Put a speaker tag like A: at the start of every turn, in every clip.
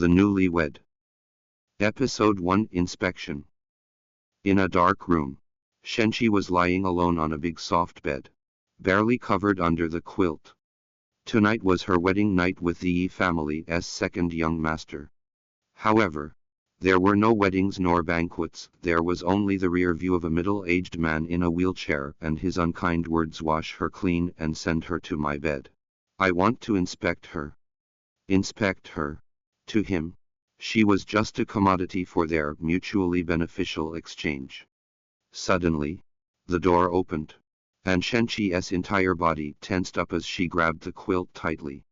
A: The Newly Wed. Episode 1 Inspection. In a dark room, Shen Qi was lying alone on a big soft bed, barely covered under the quilt. Tonight was her wedding night with the Yi family's second young master. However, there were no weddings nor banquets, there was only the rear view of a middle-aged man in a wheelchair and his unkind words, "Wash her clean and send her to my bed. I want to inspect her." Inspect her. To him, she was just a commodity for their mutually beneficial exchange. Suddenly, the door opened, and Shen Qi's entire body tensed up as she grabbed the quilt tightly.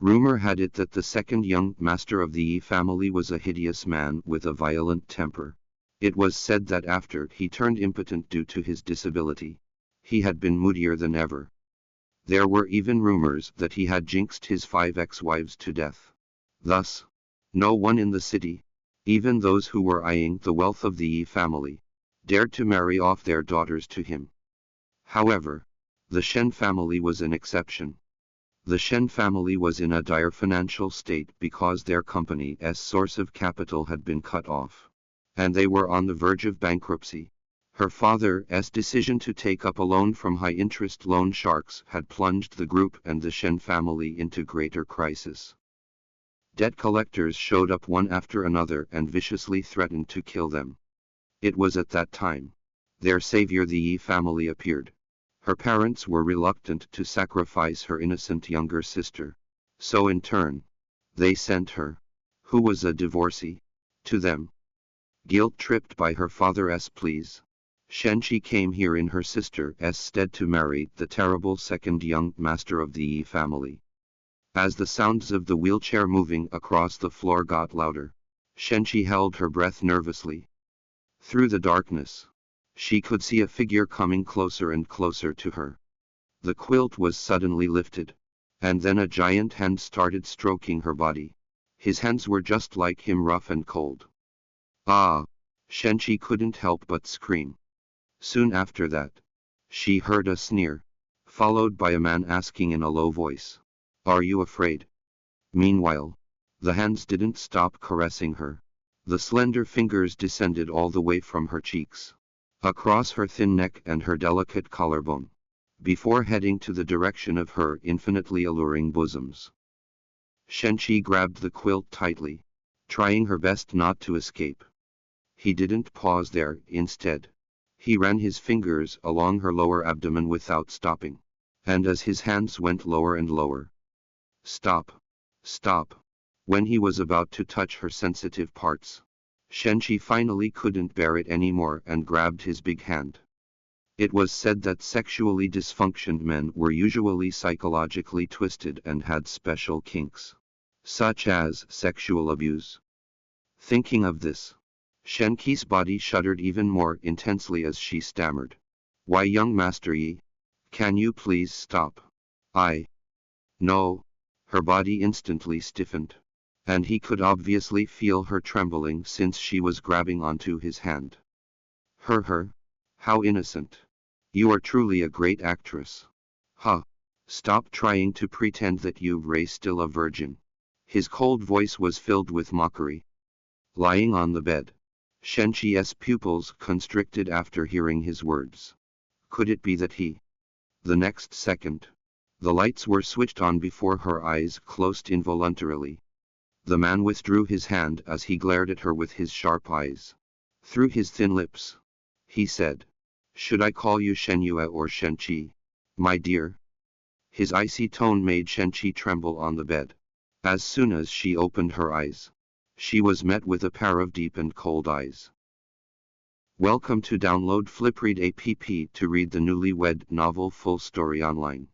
A: Rumor had it that the second young master of the Yi family was a hideous man with a violent temper. It was said that after he turned impotent due to his disability, he had been moodier than ever. There were even rumors that he had jinxed his 5 ex-wives to death. Thus, no one in the city, even those who were eyeing the wealth of the Yi family, dared to marry off their daughters to him. However, the Shen family was an exception. The Shen family was in a dire financial state because their company's source of capital had been cut off, and they were on the verge of bankruptcy. Her father's decision to take up a loan from high-interest loan sharks had plunged the group and the Shen family into greater crisis. Debt collectors showed up one after another and viciously threatened to kill them. It was at that time their savior, the Yi family, appeared. Her parents were reluctant to sacrifice her innocent younger sister, so in turn, they sent her, who was a divorcee, to them. Guilt-tripped by her father's pleas, Shen Qi came here in her sister's stead to marry the terrible second young master of the Yi family. As the sounds of the wheelchair moving across the floor got louder, Shen Qi held her breath nervously. Through the darkness, she could see a figure coming closer and closer to her. The quilt was suddenly lifted, and then a giant hand started stroking her body. His hands were just like him, rough and cold. "Ah!" Shen Qi couldn't help but scream. Soon after that, she heard a sneer, followed by a man asking in a low voice, "Are you afraid?" Meanwhile, the hands didn't stop caressing her. The slender fingers descended all the way from her cheeks, across her thin neck and her delicate collarbone, before heading to the direction of her infinitely alluring bosoms. Shen Qi grabbed the quilt tightly, trying her best not to escape. He didn't pause there. Instead, he ran his fingers along her lower abdomen without stopping, and as his hands went lower and lower, "Stop! Stop!" When he was about to touch her sensitive parts, Shen Qi finally couldn't bear it anymore and grabbed his big hand. It was said that sexually dysfunctioned men were usually psychologically twisted and had special kinks, such as sexual abuse. Thinking of this, Shen Qi's body shuddered even more intensely as she stammered, "Why, young Master Yi, can you please stop?" No." Her body instantly stiffened, and he could obviously feel her trembling since she was grabbing onto his hand. How innocent. You are truly a great actress. Stop trying to pretend that you're still a virgin." His cold voice was filled with mockery. Lying on the bed, Shen Qi's pupils constricted after hearing his words. Could it be that he? The next second, the lights were switched on before her eyes closed involuntarily. The man withdrew his hand as he glared at her with his sharp eyes. Through his thin lips, he said, "Should I call you Shen Yue or Shen Qi, my dear?" His icy tone made Shen Qi tremble on the bed. As soon as she opened her eyes, she was met with a pair of deep and cold eyes. Welcome to download Flipread app to read the Newly Wed novel full story online.